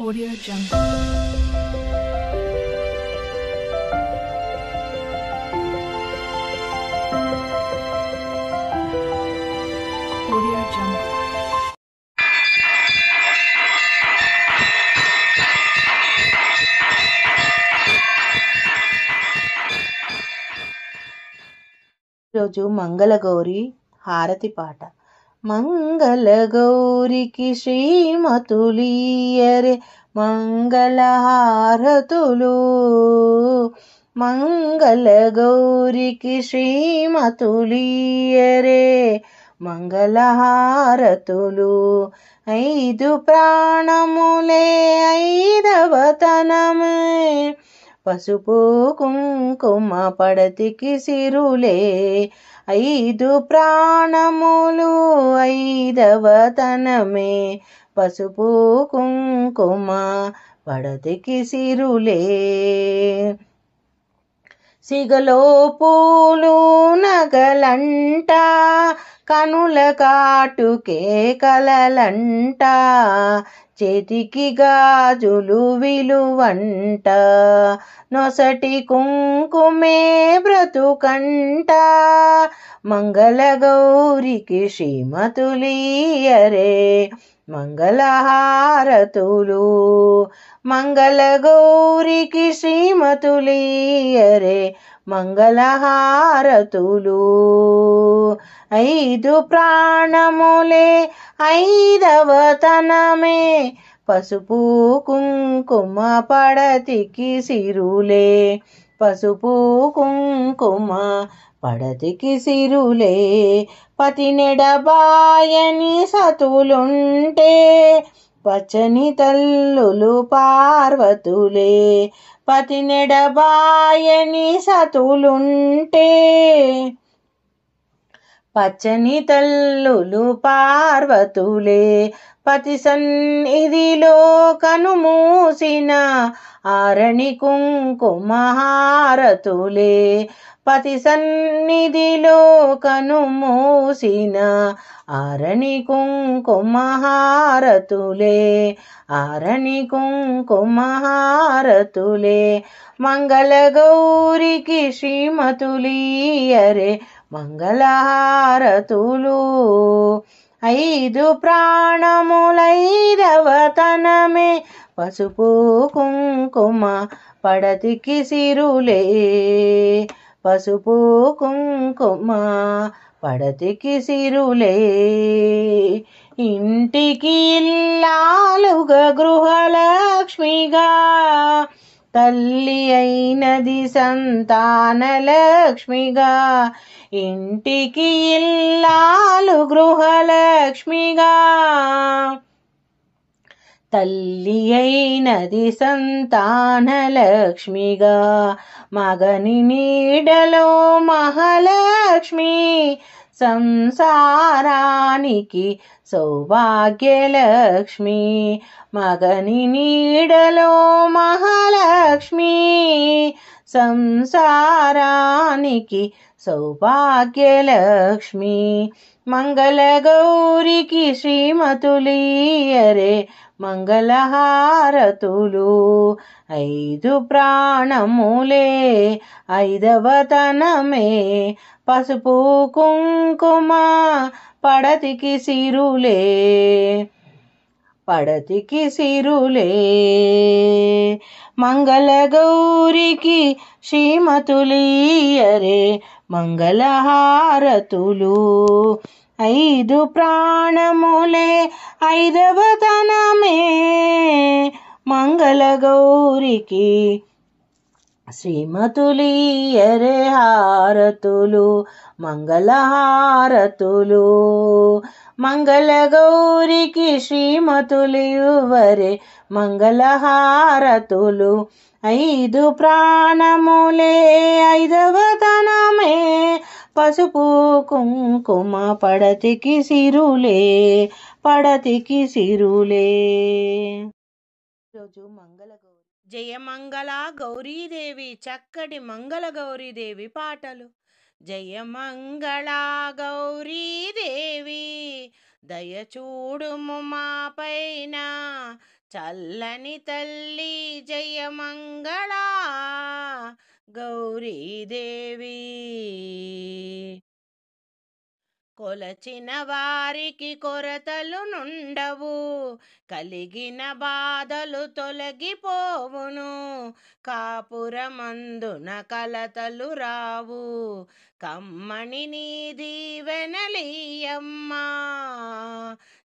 Audio Jungle. Audio Jungle. రోజు మంగళగౌరి హారతి పాట. మంగళగౌరికి శ్రీమతులీయరే మంగళహారతులు. మంగళగౌరికి శ్రీమతులీయరే మంగళహారతులు. ఐదు ప్రాణములే ఐదవతనమే పసుపు కుంకుమ పడతికి సిరులే. ఐదు ప్రాణములు ఐదవతనమే పసుపు కుంకుమ పడతికి సిరులే. సిగలో పూలు నగలంట కనుల కాటుకే కలలంట. చేతికి గాజులు విలువంట నొసటి కుంకుమే బ్రతుకంట. మంగళగౌరికి శ్రీమతులీయరే మంగళహారతులు. మంగళగౌరికి శ్రీమతులీయరే మంగళహారతులు. ఐదు ప్రాణములే ఐదవతనమే పసుపు కుంకుమ పడతికి సిరులే. పసుపు కుంకుమ పడతికి సిరులే. పతినెడబాయని సతులుంటే పచ్చని తల్లులు పార్వతులే. పతినెడబాయని సతులుంటే పచ్చని తల్లులు పార్వతులే. పతి సన్నిధిలో కనుమూసిన ఆరణి కుంకుమ హారతులే. పతి సన్నిధిలో కనుమూసిన ఆరణి కుంకుమ హారతులే. ఆరణి కుంకుమ హారతులే. మంగళగౌరికి శ్రీమతులీయరే మంగళహారతులు. ఐదు ప్రాణములైదవతనమే పసుపు కుంకుమ పడతికి సిరులే. పసుపు కుంకుమ పడతికి సిరులే. ఇంటికి ఇల్లాలుగా గృహలక్ష్మిగా తల్లి అయినది సంతానలక్ష్మిగా. ఇంటికి ఇల్లాలు గృహలక్ష్మిగా తల్లి అయినది సంతానలక్ష్మిగా. మగని నీడలో మహాలక్ష్మి సంసారానికి సౌభాగ్యలక్ష్మి. మగని నీడలో మహాలక్ష్మి సంసారానికి సౌభాగ్యలక్ష్మి. మంగళగౌరికి శ్రీమతులీయరే మంగళహారతులు. ఐదు ప్రాణములే ఐదవతనమే పసుపు కుంకుమ పడతికి సిరులే. పడతికి సిరులే. మంగళగౌరికి శ్రీమతులీయరే మంగళహారతులు. ఐదు ప్రాణములే ఐదవతనమే మంగళగౌరికి శ్రీమతులీయరే హారతులు. మంగళహారతులు. మంగళగౌరికి శ్రీమతులియువరే మంగళహారతులు. ఐదు ప్రాణములే ఐదవతనమే పసుపు కుంకుమ పడతికి సిరులే. పడతికి సిరులే. రోజు మంగళగౌరి. జయ మంగళ గౌరీదేవి చక్కటి మంగళ గౌరీదేవి పాటలు. జయ మంగళ గౌరీదేవి దయచూడుము మా పైన చల్లని తల్లి జయమంగళ గౌరీదేవి. కొలచిన వారికి కొరతలు నుండవు, కలిగిన బాధలు తొలగిపోవును, కాపురమందున కలతలు రావు, కమ్మని నీ దీవెనలీయమ్మా.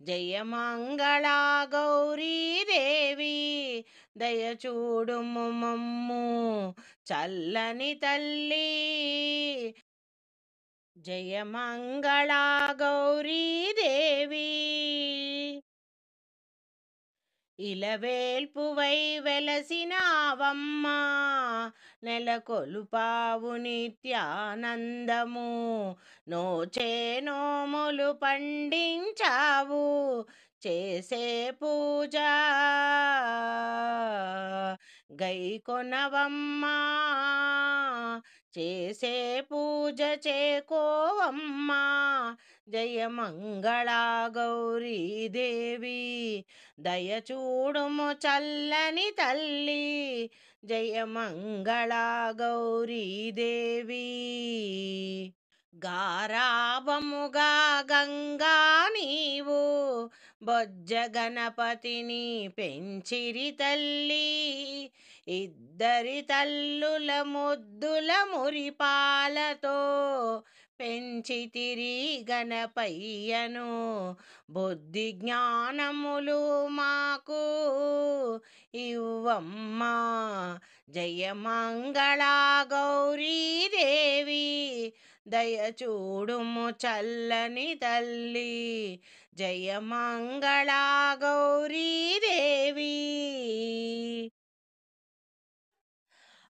జయమంగళ గౌరీదేవి, దయచూడుము మమ్ము చల్లని తల్లి. జయమంగళ గౌరీదేవి. ఇలవేల్పువై వెలసినావమ్మా, నెలకొలుపావు నిత్యానందము, నోచే నోములు పండించావు, చేసే పూజ గైకొనవమ్మా, చేసే పూజ చేకోవమ్మా. జయమంగళ గౌరీదేవి, దయచూడుము చల్లని తల్లి. జయమంగళ గౌరీదేవి. గారాబముగా గంగా నీవు బొజ్జ గణపతిని పెంచిరి తల్లి, ఇద్దరి తల్లుల ముద్దుల మురిపాలతో పెంచితిరి గణపయ్యను, బుద్ధి జ్ఞానములు మాకు ఇవ్వమ్మా. జయమంగళ గౌరీదేవి, దయచూడుము చల్లని తల్లి. జయమంగళ గౌరీదేవి.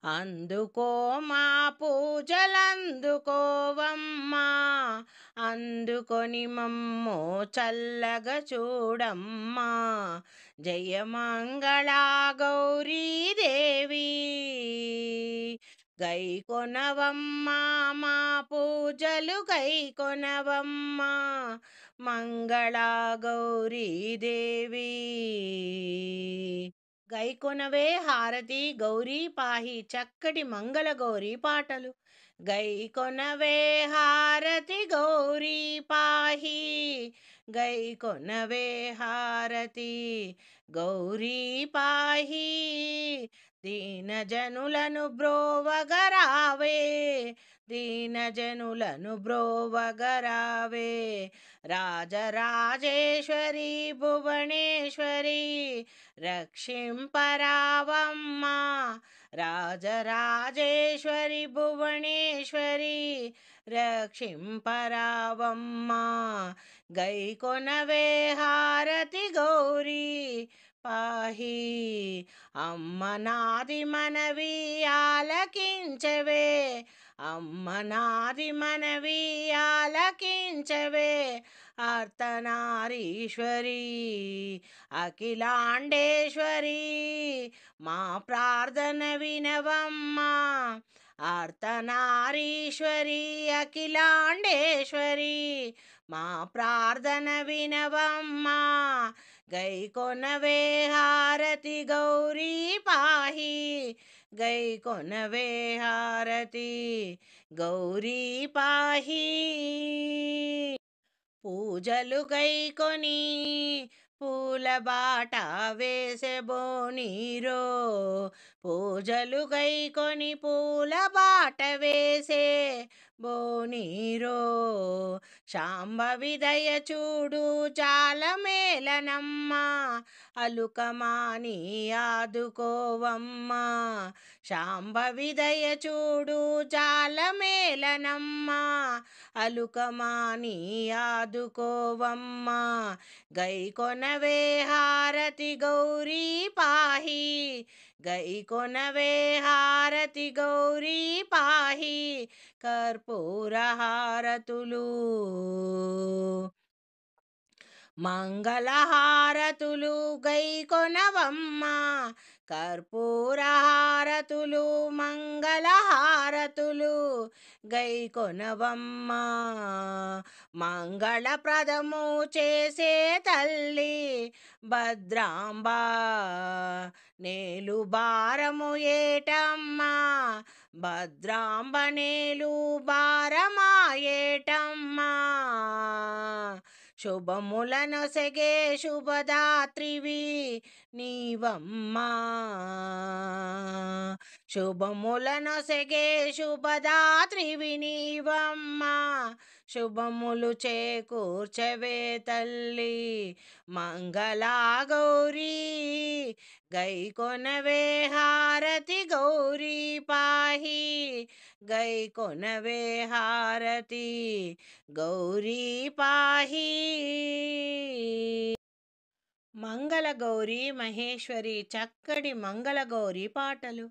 అందుకో మా పూజలందుకోవమ్మా, అందుకొని మమ్ము చల్లగా చూడమ్మా. జయమంగళ గౌరీదేవి, గైకొనవమ్మా మా పూజలు గైకొనవమ్మా. మంగళ గౌరీదేవి. గైకొనవే హారతి గౌరీ పాహి, చక్కటి మంగళ గౌరీ పాటలు. గైకొనవే హారతి గౌరీ పాహి, గైకొనవే హారతి గౌరీ పాహి. దీనజనులను బ్రోవగరావే, దీనజనులను బ్రోవగరావే. రాజరాజేశ్వరి భువనేశ్వరి, రక్షింపరావమ్మా. రాజరాజేశ్వరి భువనేశ్వరి, రక్షింపరావమ్మా. గైకొనవే హారతి గౌరీ పాహి. అమ్మ నాది మనవి ఆలకించవే, అమ్మ నాది మనవి ఆలకించవే. అర్ధనారీశ్వరి అఖిలాండేశ్వరి, మా ప్రార్థన వినవమ్మా. అర్ధనారీశ్వరి అఖిలాండేశ్వరి, మా ప్రార్థన వినవమ్మా. గైకొనవే హారతి గౌరీ పాహి, గైకొనవే హారతి గౌరీ పాహి. పూజలు గైకొని పూల బాట వేసెబోనీరో, పూజలు గైకొని పూల బాట వేసే బోనీరో. శాంభవి దయ చూడు జాలమేలనమ్మా, అలుకమాని ఆదుకోవమ్మా. శాంభవి దయ చూడు జాలమేలనమ్మా, అలుకమాని ఆదుకోవమ్మా. గైకొనవే హారతి గౌరీ పాహి, గైకొనవే హారతి గౌరీ పాహి. కర్పూర హారతులు మంగళహారతులు గైకొనవమ్మా. కర్పూర హారతులు మంగళహారతులు గైకొనవమ్మ. మంగళప్రదము చేసే తల్లి భద్రాంబ, నేలు భారము ఏటమ్మా భద్రాంబ, నేలు భారమాయేటమ్మా. శుభములను సెగే శుభదాత్రివి నీవమ్మా. శుభములను సెగే శుభదాత్రివి నీవమ్మా. శుభములు చేకూర్చవే తల్లి మంగళా గౌరీ. గైకొనవే హారతి గౌరీ పాహి. గైకొనవే హారతి గౌరీ పాహి. మంగళగౌరి మహేశ్వరి చక్కటి మంగళగౌరి పాటలు.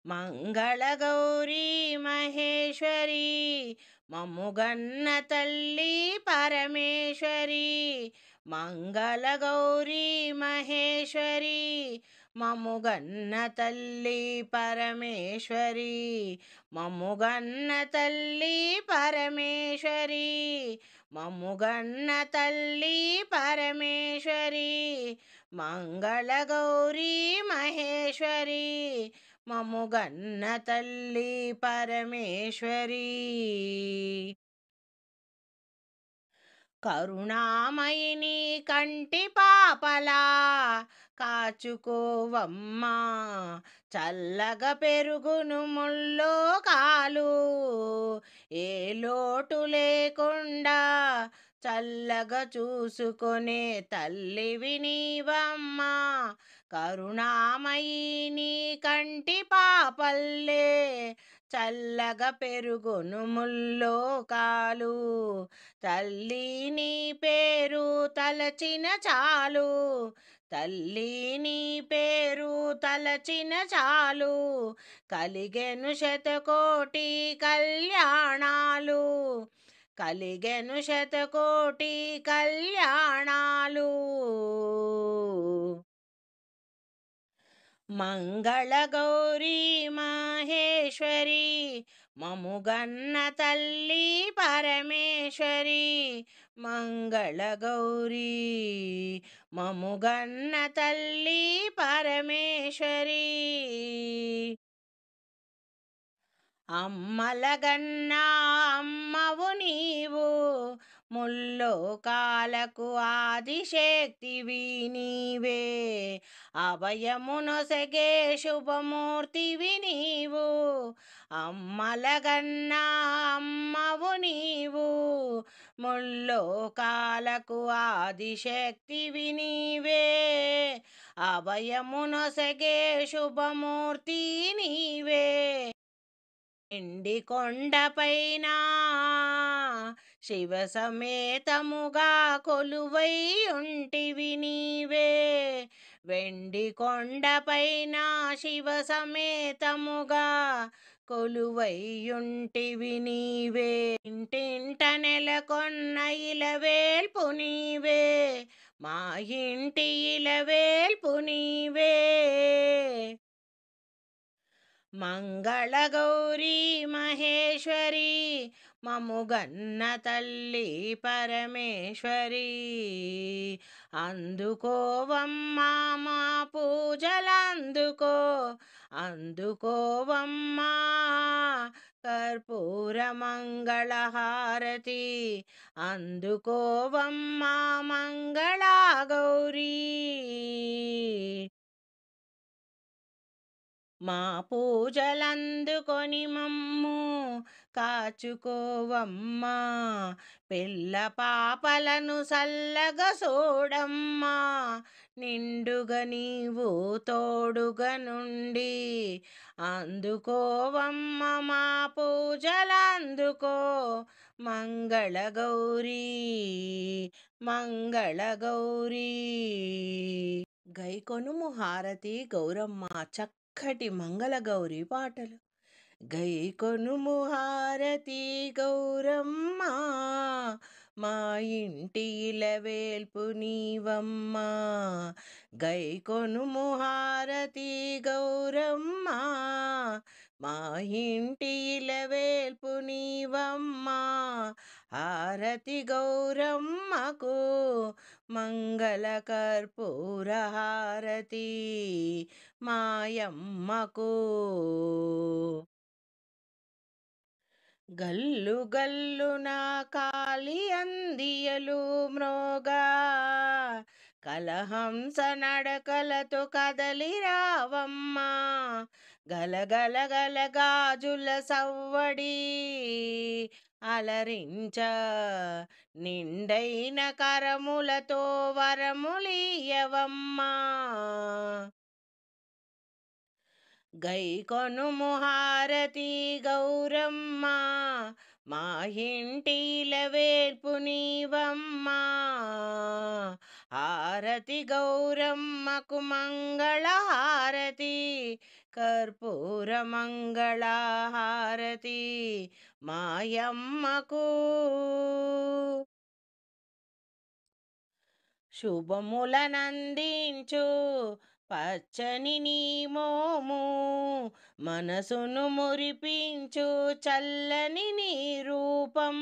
మంగళగౌరి మహేశ్వరి మమ్ముగన్న తల్లి పరమేశ్వరి. మంగళగౌరి మహేశ్వరి మమ్ముగన్న తల్లి పరమేశ్వరి. మమ్ముగన్న తల్లి పరమేశ్వరి. మమ్ముగన్న తల్లి పరమేశ్వరి. మంగళగౌరి మహేశ్వరి మమ్ముగన్న తల్లి పరమేశ్వరి. కరుణామయిని కంటి పాపలా కాచుకోవమ్మా. చల్లగా పెరుగును ముల్లోకాలు ఏ లోటు లేకుండా చల్లగా చూసుకొనే తల్లివి నీవమ్మా. కరుణామయిని కంటి పాపల్లే చల్లగా పెరుగును ముల్లోకాలు. తల్లి నీ పేరు తలచిన చాలు. తల్లి నీ పేరు తలచిన చాలు. కలిగెను శతకోటి కళ్యాణాలు. కలిగెను శతకోటి కళ్యాణాలు. మంగళగౌరి మహేశ్వరి మమ్ముగన్న తల్లి పరమేశ్వరి. మంగళగౌరి మమ్ముగన్న తల్లి పరమేశ్వరి. అమ్మలగన్నా అమ్మవు నీవు ముల్లోకాలకు ఆదిశక్తివి నీవే. అభయమునొసగే శుభమూర్తివి నీవు. అమ్మలగన్నా అమ్మవు నీవు ముల్లోకాలకు ఆదిశక్తివి నీవే. అభయమునొసగే శుభమూర్తి నీవే. ఎండి కొండపైన శివ సమేతముగా కొలువై ఉంటివి నీవే. వెండి కొండపైన శివ సమేతముగా కొలువై ఉంటివి నీవే. ఇంటింట నెలకొన్న ఇలవేల్పు నీవే. మా ఇంటి ఇలవేల్పు నీవే. మంగళగౌరి మహేశ్వరి మమ్ముగన్న తల్లి పరమేశ్వరి. అందుకోవమ్మా మా పూజలందుకో. అందుకోవమ్మా కర్పూర మంగళహారతి. అందుకోవమ్మా మంగళా గౌరీ. మా పూజలందుకొని మమ్ము కాచుకోవమ్మా. పిల్ల పాపలను సల్లగా సోడమ్మా. నిండుగా నీవు తోడుగా నుండి అందుకోవమ్మ మా పూజలందుకో. మంగళగౌరీ మంగళగౌరీ. గైకొనుము హారతి గౌరమ్మ చక్కటి మంగళగౌరి పాటలు. గైకొనుము హారతి గౌరమ్మ మా ఇంటి ఇలవేల్పు నీవమ్మా. గైకొనుము హారతి గౌరమ్మా. మా ఇంటి ఇలవేల్పు నీవమ్మా. హారతి గౌరమ్మకు మంగళ కర్పూర హారతి మాయమ్మకు. గల్లు గల్లున కాలి అందియలు మ్రోగా, కలహంస నడకలతో కదలి రావమ్మా. గలగల గల గాజుల సవ్వడి అలరించ, నిండైన కరములతో వరములీయవమ్మా. గైకొనుము హారతి గౌరమ్మా. మా ఇంటి ఇలవేల్పు నీవమ్మా. హారతి గౌరమ్మకు మంగళ హారతి కర్పూర మంగళ హారతి మాయమ్మకు. శుభములనందించు పచ్చని నీ మోము, మనసును మురిపించు చల్లని నీ రూపం.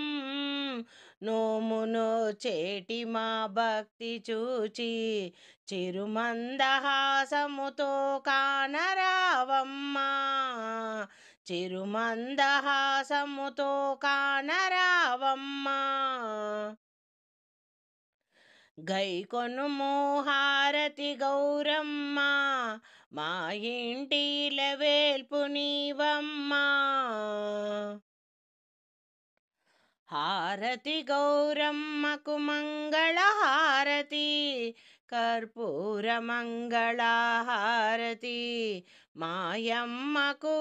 నోమునో చేటి మా భక్తి చూచి, చిరుమందహాసముతో కానరావమ్మా. చిరుమందహాసముతో కానరావమ్మా. గైకొనుము హారతి గౌరమ్మా. మా ఇంటి ఇలవేల్పు నీవమ్మా. హారతి గౌరమ్మకు మంగళ హారతి కర్పూర మంగళ హారతి మాయమ్మకు.